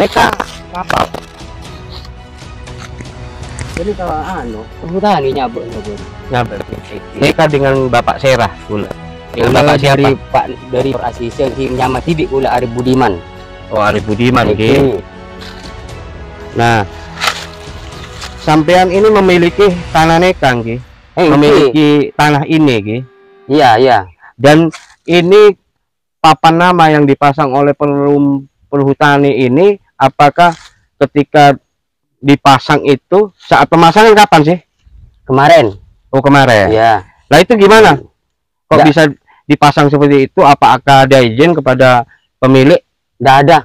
Mereka apa? Jadi kalau perhutani nyabut. Mereka dengan Bapak Serah pula. Dengan Bapak siapa? Dari asisten si Nyama Tidik pula Arif Budiman. Oh, Arif Budiman, Itu. Nah, sampean ini memiliki tanah nekang, memiliki tanah ini, Iya, iya. Dan ini papan nama yang dipasang oleh perhutani ini, apakah ketika dipasang itu saat pemasangan kapan sih? Kemarin. Oh, kemarin. Iya. Nah, itu gimana? Kok Nggak. bisa dipasang seperti itu? Apakah ada izin kepada pemilik? Nggak ada.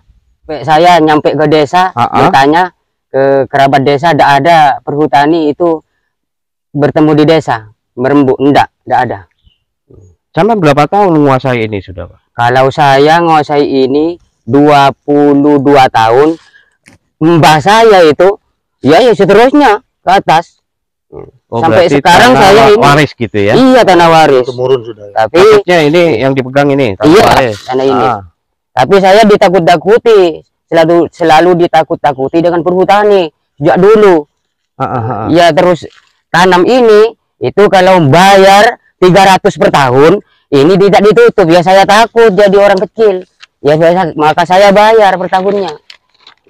Saya nyampe ke desa, bertanya ke kerabat desa, nggak ada perhutani itu bertemu di desa, merembuk, enggak ada. Sampai berapa tahun menguasai ini sudah, Pak? Kalau saya menguasai ini 22 tahun, mbah saya itu, ya seterusnya ke atas. Oh, sampai sekarang saya ini waris gitu ya? Iya, tanah waris. Temurun sudah. Tapi maksudnya ini yang dipegang ini, iya, waris. tanah ini. Tapi saya ditakut-takuti, selalu ditakut-takuti dengan perhutani sejak dulu. Ya terus tanam ini itu kalau bayar 300 per tahun, ini tidak ditutup. Ya saya takut jadi orang kecil. Ya maka saya bayar per tahunnya.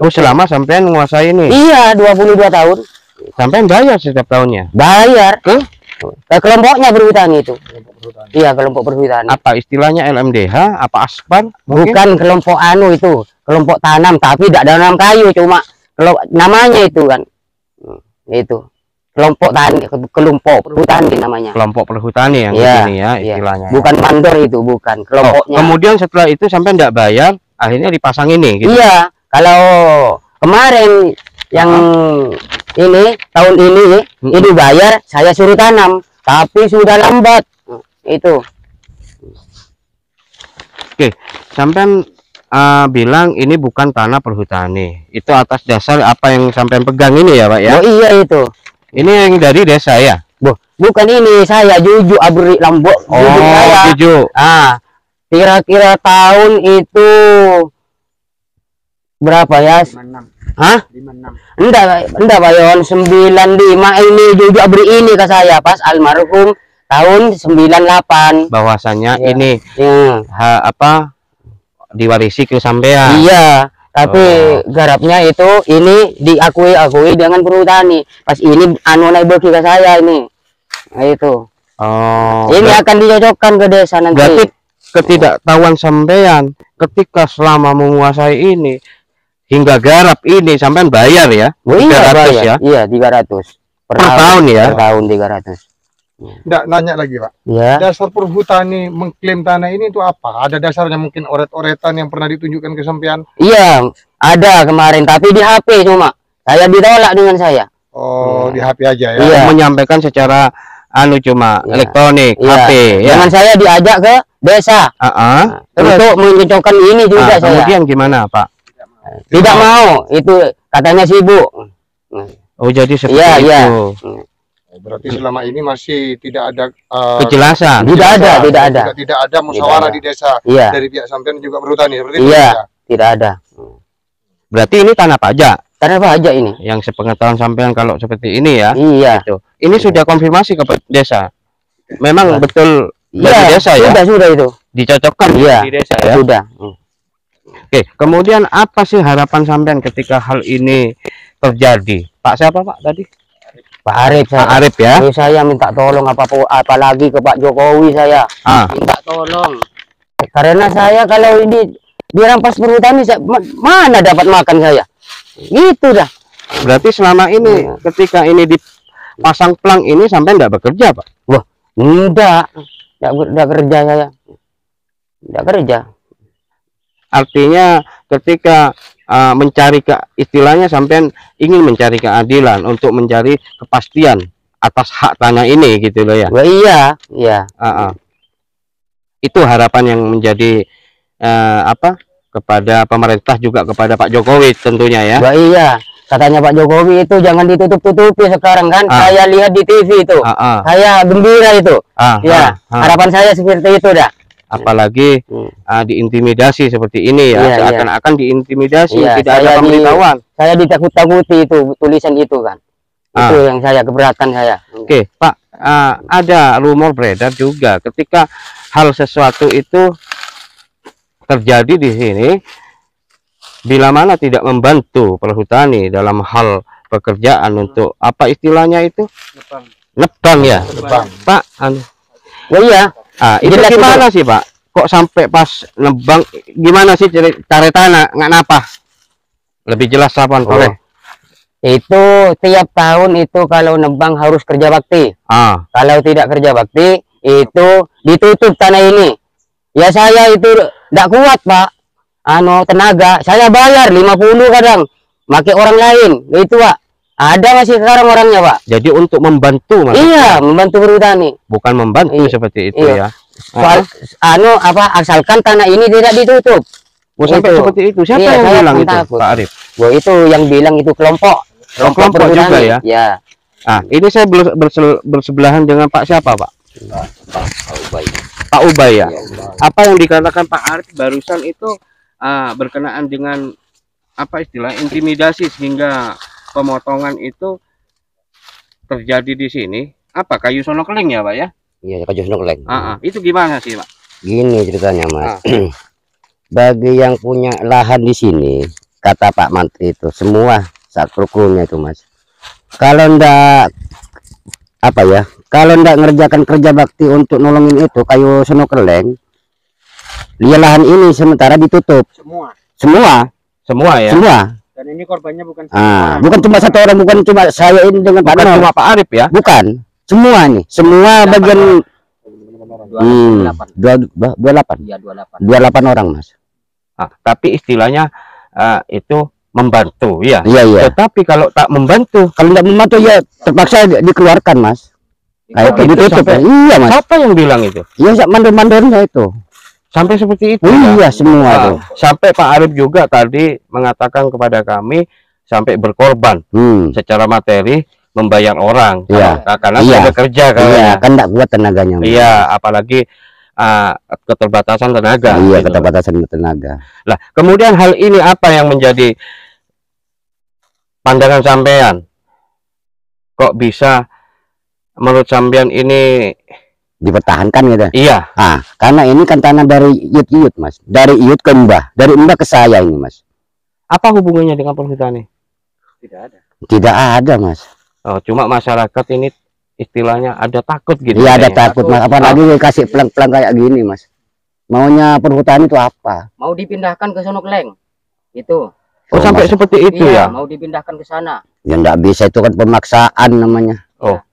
Oh, selama sampean menguasai ini? Iya, 22 tahun. Sampean bayar setiap tahunnya? Bayar. Kelompoknya perhutani itu. Iya, kelompok perhutani. Apa istilahnya LMDH? Apa Aspan? Bukan kelompok anu itu, kelompok tanam, tapi tidak ada nanam kayu, cuma namanya itu kan. Itu. Kelompok tani, kelompok perhutani namanya. Kelompok perhutani yang ini ya istilahnya. Bukan mandor itu, bukan kelompoknya. Kemudian setelah itu sampai tidak bayar, akhirnya dipasang ini gitu. Iya, kalau kemarin yang ini tahun ini bayar, saya suruh tanam, tapi sudah lambat. Itu. Oke, sampean bilang ini bukan tanah perhutani. Itu atas dasar apa yang sampean pegang ini ya, Pak ya? Oh iya itu. Ini yang dari desa ya? Bukan ini, saya Juju Abri Lombok. Oh, Juju. Kira-kira tahun itu berapa ya? 56. Hah? 56. Enggak Pak Yon, 95 ini Juju Abri ini ke saya pas almarhum tahun 98. Bahwasanya Ya. ini diwarisi ke sampean. Iya, tapi garapnya itu ini diakui dengan perhutani. Pas ini anu naik bagi ke saya ini. Nah itu. Oh. Ini akan dicocokkan ke desa nanti. Berarti ketidaktahuan sampean ketika selama menguasai ini hingga garap ini sampean bayar ya? Oh, iya, 300 bayar. ya? Iya, 300 per tahun ya? Per tahun 300. Nggak, nanya lagi Pak. Ya. Dasar perhutani mengklaim tanah ini itu apa? Ada dasarnya mungkin oret-oretan yang pernah ditunjukkan ke sampean? Iya, ada kemarin tapi di HP cuma. Saya ditolak dengan saya. Oh, di HP aja ya. Iya. Menyampaikan secara cuma elektronik, HP ya. Dengan saya diajak ke desa. Untuk mencocokkan ini juga saya. Kemudian gimana, Pak? Tidak mau, itu katanya sibuk. Oh, jadi seperti itu. Iya. Berarti selama ini masih tidak ada kejelasan. Tidak ada. Tidak ada musyawarah di desa dari pihak sampean juga perhutani seperti itu. Iya, tidak ada. Berarti ini tanah pajak. Tanah pajak ini. Yang sepengetahuan sampean kalau seperti ini ya. Iya. Gitu. Ini sudah konfirmasi ke desa. Memang betul dari desa ya. Sudah itu. Dicocokkan di desa ya. Sudah. Oke, kemudian apa sih harapan sampean ketika hal ini terjadi? Pak siapa Pak tadi? Pak Arif. Pak Arif ya. Saya minta tolong apalagi ke Pak Jokowi saya. Minta tolong. Karena saya kalau ini dirampas perhutani, mana dapat makan saya? Gitu dah. Berarti selama ini ketika ini dipasang plang ini sampai enggak bekerja, Pak? Wah, enggak kerja saya. Enggak kerja. Artinya ketika mencari istilahnya sampean ingin mencari keadilan untuk mencari kepastian atas hak tanah ini gitu loh ya. Wah, iya. Itu harapan yang menjadi kepada pemerintah juga kepada Pak Jokowi tentunya ya. Wah, iya. Katanya Pak Jokowi itu jangan ditutup-tutupi sekarang kan. Saya lihat di TV itu. Saya gembira itu. Harapan saya seperti itu dah. apalagi diintimidasi seperti ini ya, seakan-akan diintimidasi, tidak ada pemberitahuan. Saya ditakut-takuti itu tulisan itu kan. Itu yang saya keberatan saya. Oke, Pak, ada rumor beredar juga ketika hal sesuatu itu terjadi di sini, bila mana tidak membantu perhutani dalam hal pekerjaan untuk apa istilahnya itu? Nebang ya, Pak. Oh iya. Itu gimana sih, Pak? Kok sampai pas nebang gimana sih cara tanah nggak napa? Lebih jelas apa boleh? Itu tiap tahun itu kalau nebang harus kerja bakti. Kalau tidak kerja bakti itu ditutup tanah ini. Ya saya itu tidak kuat, Pak. Tenaga saya bayar 50 kadang pakai orang lain itu, Pak. Ada masih sekarang orangnya, Pak. Jadi untuk membantu, Mas? Iya, membantu perhutani. Bukan membantu seperti itu ya. Soal asalkan tanah ini tidak ditutup. Sampai seperti itu. Siapa yang bilang itu, Pak Arif? Itu yang bilang itu kelompok juga ya. Ya. Ini saya bersebelahan dengan Pak siapa, Pak? Pak Ubay ya. Apa yang dikatakan Pak Arif barusan itu berkenaan dengan apa istilah intimidasi sehingga pemotongan itu terjadi di sini. Apa kayu sono keling ya, Pak ya? Iya, kayu sono keling. Itu gimana sih, Pak? Gini ceritanya, Mas. Bagi yang punya lahan di sini, kata Pak Mantri itu semua saat rukunnya itu, Mas. Kalau ndak ngerjakan kerja bakti untuk nolongin itu kayu sono keleng, dia lahan ini sementara ditutup. Semua ya. Semua. Dan ini korbannya bukan bukan cuma satu orang, bukan cuma saya ini dengan Pak Nur. Cuma Pak Arif ya? Bukan. Semua nih, semua bagian 28 orang, Mas. Tapi istilahnya itu membantu ya. Iya. Tetapi kalau tak membantu, kalau tidak membantu ya terpaksa dikeluarkan, Mas. Kayak ditutup. Iya, Mas. Siapa yang bilang itu? Iya, mandor-mandornya itu. Sampai seperti itu. Iya, semua itu. Sampai Pak Arif juga tadi mengatakan kepada kami sampai berkorban secara materi membayar orang. Karena saya bekerja kan enggak kuat tenaganya. Iya, apalagi keterbatasan tenaga. Iya, keterbatasan tenaga. Lah, kemudian hal ini apa yang menjadi pandangan sampean? Kok bisa menurut sampean ini dipertahankan gitu? Iya. Karena ini kan tanah dari Iyut, Mas. Dari Iyut ke Mbah, dari Mbah ke saya ini, Mas. Apa hubungannya dengan perhutani? Tidak ada, Mas. Cuma masyarakat ini istilahnya ada takut gitu. Iya, ada takut, Mas. Apalagi kasih pelang-pelang kayak gini, Mas. Maunya perhutani itu apa? Mau dipindahkan ke sono keleng. Itu. Sampai seperti itu ya? Mau dipindahkan ke sana. Ya enggak bisa, itu kan pemaksaan namanya.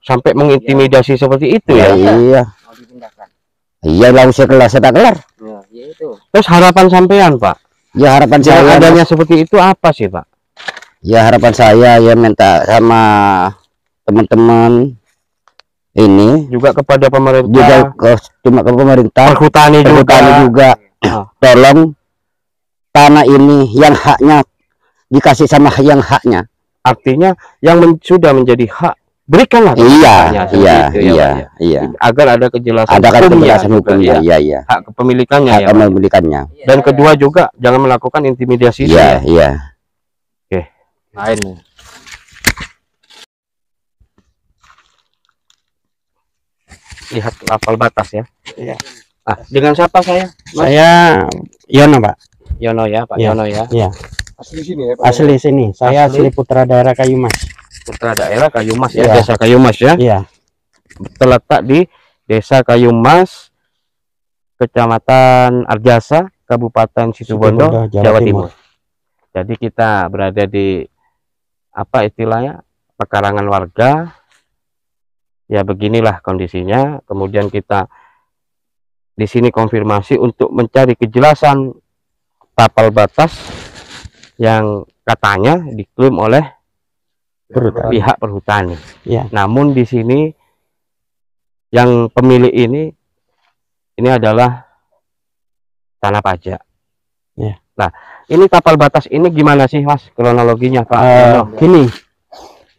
Sampai mengintimidasi seperti itu ya? Iya. Mau dipindahkan. Iya, langsung kelar, saya tak kelar. Ya itu. Terus harapan sampean, Pak? Ya harapan saya adanya seperti itu apa sih, Pak? Ya harapan saya ya minta sama teman-teman ini juga kepada pemerintah, juga cuma ke pemerintah, perhutani juga. Tolong tanah ini yang haknya dikasih sama yang haknya. Artinya yang sudah menjadi hak berikanlah. Iya. Agar ada kejelasan. Hukumnya. Iya. Hak kepemilikannya. Hak kepemilikannya. Dan kedua juga jangan melakukan intimidasi. Iya. Oke. Lain. Lihat lapal batas ya. Iya. Dengan siapa saya? Mas? Saya Yono, Pak. Yono ya, Pak Yono ya. Iya. Asli sini ya, Pak? Asli sini. Saya asli putra daerah Kayumas. Putra daerah Kayumas ya, Desa Kayumas ya. Iya. Terletak di Desa Kayumas, Kecamatan Arjasa, Kabupaten Situbondo, Jawa Timur. Jadi kita berada di apa istilahnya? Pekarangan warga. Ya beginilah kondisinya. Kemudian kita di sini konfirmasi untuk mencari kejelasan tapal batas yang katanya diklaim oleh pihak perhutani. Ya. Namun di sini yang pemilik ini adalah tanah pajak. Ya. Nah, ini tapal batas ini gimana sih, Mas, kronologinya, Pak? Gini,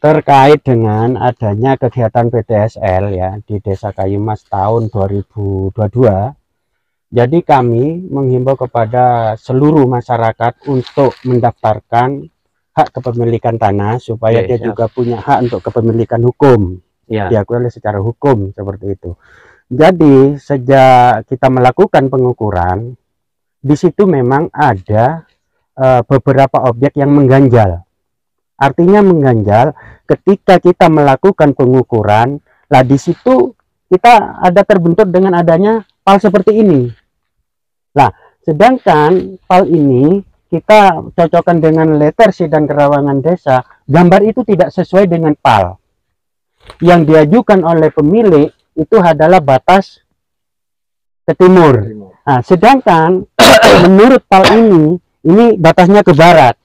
terkait dengan adanya kegiatan PDSL ya di Desa Kayumas tahun 2022, Jadi kami menghimbau kepada seluruh masyarakat untuk mendaftarkan hak kepemilikan tanah supaya Oke, dia siap. juga punya hak untuk kepemilikan hukum, Ya. diakui oleh secara hukum seperti itu. Jadi sejak kita melakukan pengukuran, di situ memang ada beberapa objek yang mengganjal. Artinya mengganjal ketika kita melakukan pengukuran, lah di situ kita ada terbentuk dengan adanya PAL seperti ini. Nah, sedangkan PAL ini kita cocokkan dengan letter C dan kerawangan desa, gambar itu tidak sesuai dengan PAL. Yang diajukan oleh pemilik itu adalah batas ke timur. Nah, sedangkan menurut PAL ini batasnya ke barat.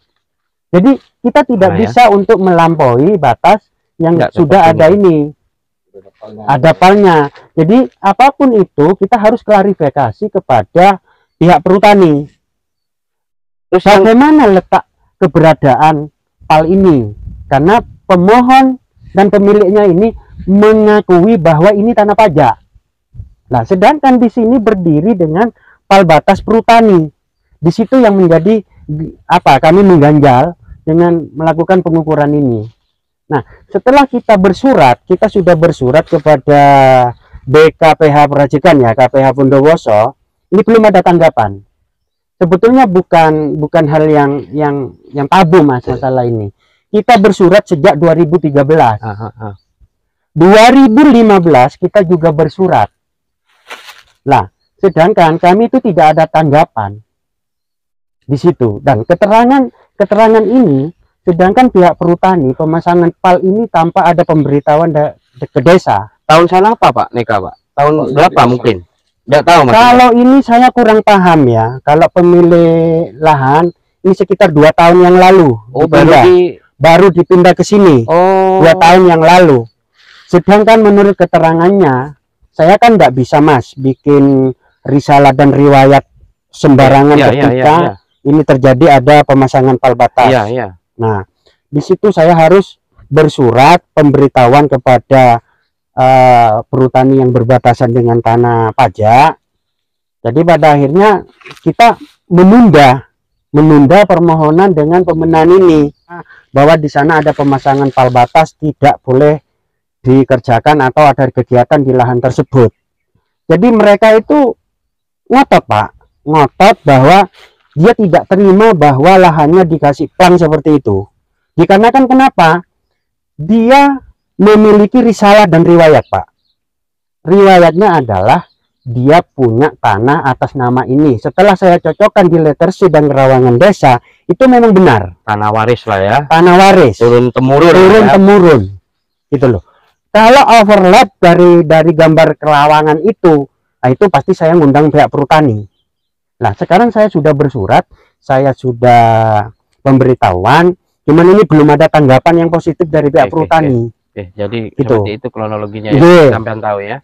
Jadi kita tidak bisa untuk melampaui batas yang sudah ada ini. Ada PAL-nya. Jadi apapun itu kita harus klarifikasi kepada pihak perhutani. Terus bagaimana letak keberadaan PAL ini? Karena pemohon dan pemiliknya ini mengakui bahwa ini tanah pajak. Nah, sedangkan di sini berdiri dengan PAL batas perhutani. Di situ yang menjadi kami mengganjal dengan melakukan pengukuran ini. Nah, setelah kita sudah bersurat kepada BKPH Perajikan ya, KPH Bondowoso, ini belum ada tanggapan. Sebetulnya bukan hal yang tabu Mas masalah ini. Kita bersurat sejak 2013. 2015 kita juga bersurat. Lah, sedangkan kami itu tidak ada tanggapan di situ, dan keterangan ini, sedangkan pihak perhutani pemasangan PAL ini tanpa ada pemberitahuan ke desa. Tahun sana apa Pak Neka Pak? Tahun berapa mungkin? Tidak tahu Mas. Kalau ini saya kurang paham ya. Kalau pemilik lahan ini sekitar 2 tahun yang lalu. Oh, baru dipindah ke sini. Oh. 2 tahun yang lalu. Sedangkan menurut keterangannya, saya kan nggak bisa Mas bikin risalah dan riwayat sembarangan ketika ini terjadi ada pemasangan PAL batas. Nah, di situ saya harus bersurat pemberitahuan kepada perhutani yang berbatasan dengan tanah pajak. Jadi pada akhirnya kita menunda permohonan dengan pemenahan ini, bahwa di sana ada pemasangan PAL batas tidak boleh dikerjakan atau ada kegiatan di lahan tersebut. Jadi mereka itu ngotot Pak, ngotot bahwa dia tidak terima bahwa lahannya dikasih plang seperti itu. Dikarenakan kenapa? Dia memiliki risalah dan riwayat Pak. Riwayatnya adalah dia punya tanah atas nama ini. Setelah saya cocokkan di letter C dan kerawangan desa, itu memang benar. Tanah waris lah ya. Tanah waris. Turun temurun. Turun temurun. Gitu loh. Kalau overlap dari gambar kerawangan itu, nah itu pasti saya ngundang pihak perhutani. Nah, sekarang saya sudah bersurat, saya sudah pemberitahuan, cuman ini belum ada tanggapan yang positif dari pihak perhutani. Jadi gitu. Seperti itu kronologinya ya, sampai tahu ya.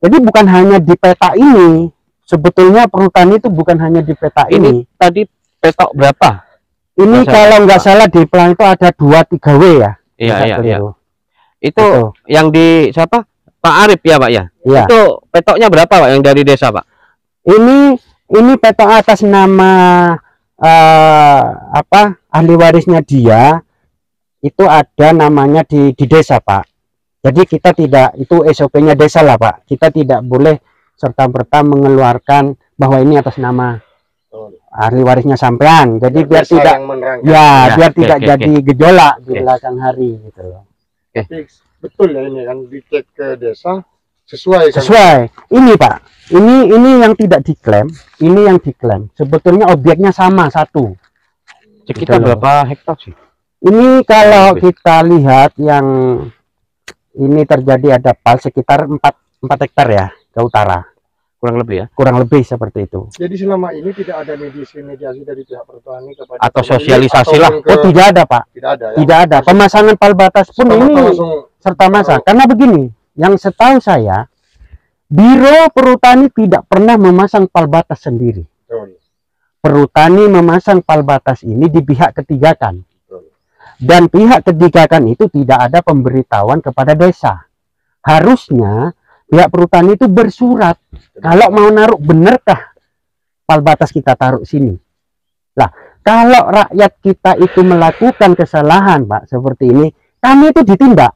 Jadi bukan hanya di peta ini, sebetulnya perhutani itu bukan hanya di peta ini. Tadi petok berapa? Ini kalau nggak salah di plan itu ada 2-3 W ya. Iya. Itu yang di siapa? Pak Arif ya Pak ya? Iya. Itu petoknya berapa Pak yang dari desa Pak? Ini petok atas nama ahli warisnya dia, itu ada namanya di desa Pak. Jadi kita tidak, itu SOP-nya desa lah Pak. Kita tidak boleh serta-merta mengeluarkan bahwa ini atas nama ahli warisnya sampean. Jadi biar tidak biar tidak jadi gejolak di belakang hari gitu loh. Betul ya, ini kan dicek ke desa sesuai kan? Sesuai. Ini Pak, ini yang tidak diklaim, ini yang diklaim. Sebetulnya objeknya sama satu. Sekitar gitu berapa hektar sih? Ini kalau kita lihat yang ini terjadi ada PAL sekitar 4 hektar ya ke utara. Kurang lebih ya? Kurang lebih seperti itu. Jadi selama ini tidak ada mediasi dari pihak perhutani kepada atau sosialisasi lah? Oh tidak ada Pak. Tidak ada ya? Tidak ada. Pemasangan PAL batas pun ini serta masa. Karena begini, yang setahu saya, Biro Perhutani tidak pernah memasang PAL batas sendiri. Perhutani memasang PAL batas ini di pihak ketiga kan. Dan pihak ketiga kan itu tidak ada pemberitahuan kepada desa. Harusnya pihak perhutani itu bersurat kalau mau naruh, benerkah pal batas kita taruh sini. Lah, kalau rakyat kita itu melakukan kesalahan, Pak, seperti ini, kami itu ditindak.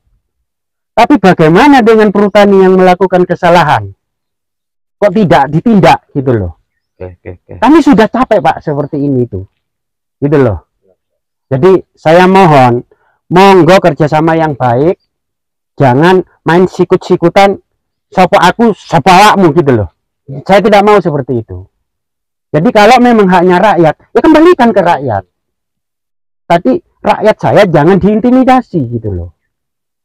Tapi bagaimana dengan perhutani yang melakukan kesalahan? Kok tidak ditindak gitu loh. Oke. Kami sudah capek, Pak, seperti ini tuh. Gitu loh. Jadi saya mohon, monggo kerjasama yang baik, jangan main sikut-sikutan, sopo aku, sopo awakmu gitu loh. Saya tidak mau seperti itu. Jadi kalau memang haknya rakyat, ya kembalikan ke rakyat. Tapi rakyat saya jangan diintimidasi gitu loh.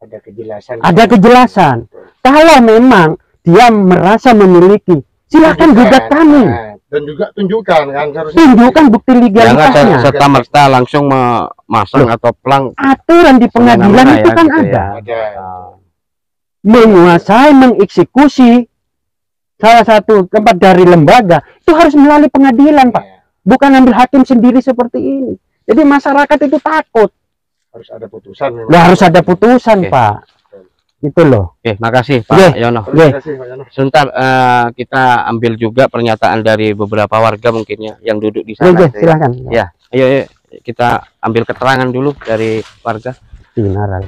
Ada kejelasan. Ada kejelasan. Kalau memang dia merasa memiliki, silakan gugat kami. Dan juga tunjukkan kan, harusnya Tunjukkan bukti legalitasnya. Jangan serta-merta langsung memasang atau plang. Aturan di pengadilan Semena-mena itu ya, kan gitu ada. ada. Menguasai, mengeksekusi salah satu tempat dari lembaga itu harus melalui pengadilan, Pak. Bukan ambil hakim sendiri seperti ini. Jadi masyarakat itu takut. Harus ada putusan. memang. Ya harus ada putusan, Oke. Pak. Itu loh. Oke, makasih Oke. Pak Yono. Terima kasih, Pak Yono. Sebentar, kita ambil juga pernyataan dari beberapa warga mungkin ya yang duduk di sana. Oke, gitu ya. silakan. Ya, ayo kita ambil keterangan dulu dari warga. Benar.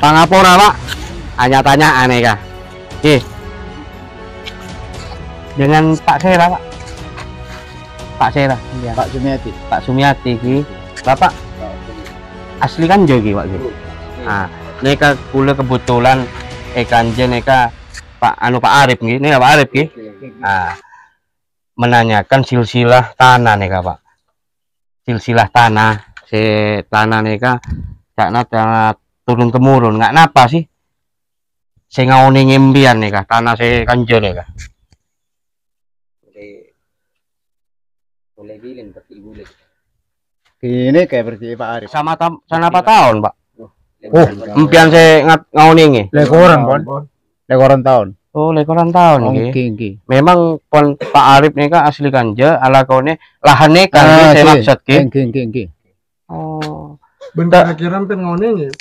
Pangapura Pak, hanya tanya aneh kah? Oke. Dengan Pak Sera Pak. Pak Sera, iya. Pak Sumiati. Pak Sumiati ki. Bapak asli kan jogi Pak ki. Nah, neka kula kebetulan kanje neka Pak Pak Arif ki. Neka Pak Arif ki. Nah, menanyakan silsilah tanah neka Pak. Silsilah tanah, tanah neka karena tanah turun temurun, nggak napa sih? Saya ngauni ngembian nih kah, tanah saya kanjeng nih kah. Boleh bilin tapi boleh. Ini kayak berarti Pak Arif. Sama sana apa tahun Pak? Oh, Empian saya ngauni nih. Lekoran pon. Lekoran tahun. Oh, lekoran tahun nih. Oke. Memang pon Pak Arif nih kah asli kanje, ala kau nih lahan nih kan saya maksud ki. Oke. Oh, Bentar kira pen ngone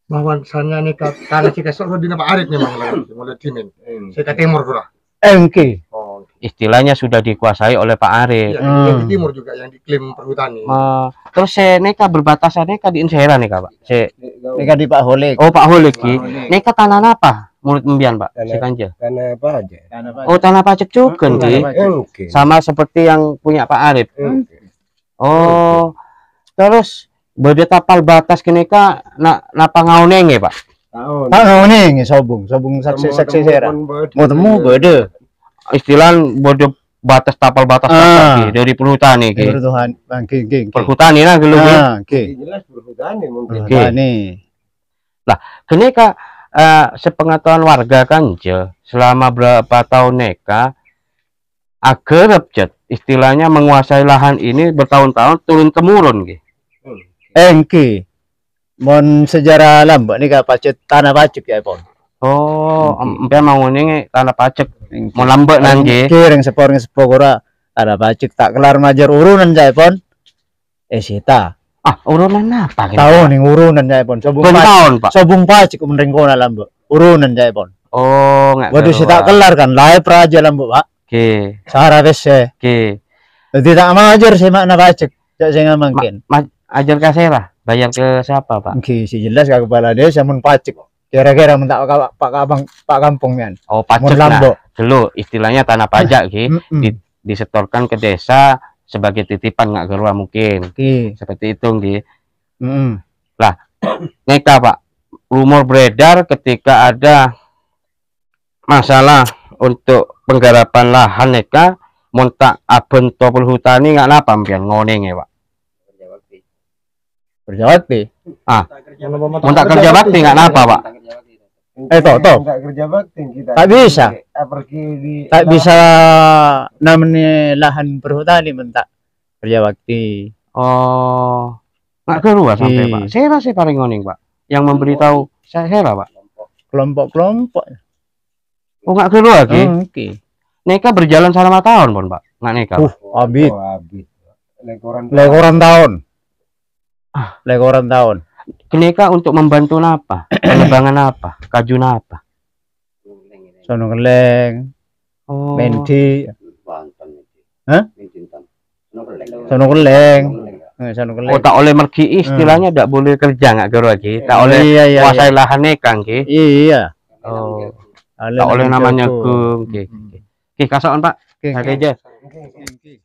bahwa sana nih tanah kita soal di Pak Arif memang mulai timin. Saya ke timur pula. Oke. Oh, istilahnya sudah dikuasai oleh Pak Arif. iya, yang di timur juga yang diklaim perhutani. Terus saya neka berbatasan neka di Insera nih kah Pak. Saya Ini kan di Pak Holik. oh Pak Holik ki. Neka tanah apa? Mulut membian Pak. Si kanje. Tanah apa aja? Oh tanah pajak juga ki. Oke. Sama seperti yang punya Pak Arif. Oh, terus beda tapal batas keneka napa ngaunenge Pak? Pak ngene sobung saksi sera. Mau temu beda. Istilah bodoh batas tapal batas ki dari perhutani ki. Tuhan, oke. Perhutani lah dulu ki. Oke. Jelas perhutani mungkin. Oke. Keneka sepengetahuan warga kan selama berapa tahun neka agar istilahnya menguasai lahan ini bertahun-tahun turun temurun ki. Engki. Mon sejarah lambak nih kak pacet tanah pacek ya pon. Oh, empe mau nih tanah pacek mau lambat nanti. Kiring sepor tanah pacek tak kelar majar urunan jaya pon. Sita. Ah, urunan apa? Tahu nih urunan jaya pon. Tahun Pak. Sobung pacek meringkona lambak. Urunan jaya pon. Oh, nggak. Waduh si tak kelar kan live raja lambak Pak. Oke. Sarah bese. Oke. Jadi tak majar sih makna pacek. Saya nggak mungkin. Ajar kasih lah. Bayar ke siapa Pak? Oke, si jelas ke kepala desa mun pacek. Kira-kira mentak Pak Kampung kan. Oh, Mun pajak lambok. dulu istilahnya tanah pajak ki disetorkan ke desa sebagai titipan nggak keluar mungkin. Oke. Seperti itu ki. Mm. Neka Pak, rumor beredar ketika ada masalah untuk penggarapan lahan neka montak aben topel hutani nggak napa mpian ngonenge Pak. Berjawab Montak kerja bakti nggak napa Pak. toh. Kerja bakti kita. Tak bisa. Pergi di Tak bisa namanya lahan perhutani mentak kerja bakti. Oh, nggak keluar sampai Pak. Saya paling ngoning Pak. Yang memberitahu saya Pak. Kelompok-kelompok. Oh, nggak keluar ki. Oke. Neka berjalan selama tahun pun Pak. Nggak neka. Abid. lekoran tahun. Lekoran tahun. Kenika untuk membantu apa? Penebangan apa? Kaju apa? Sono keleng, Oh. mendi. Hah? Sono keleng. Sono keleng. Oh, tak oleh mergi istilahnya tidak boleh kerja nggak kira lagi. Tak oleh Iya. kuasai lahannya kan ki. Iya. Oh. Tak oleh namanya gung. Oke. Oke, kasokan Pak. Oke. Ada aja. Oke.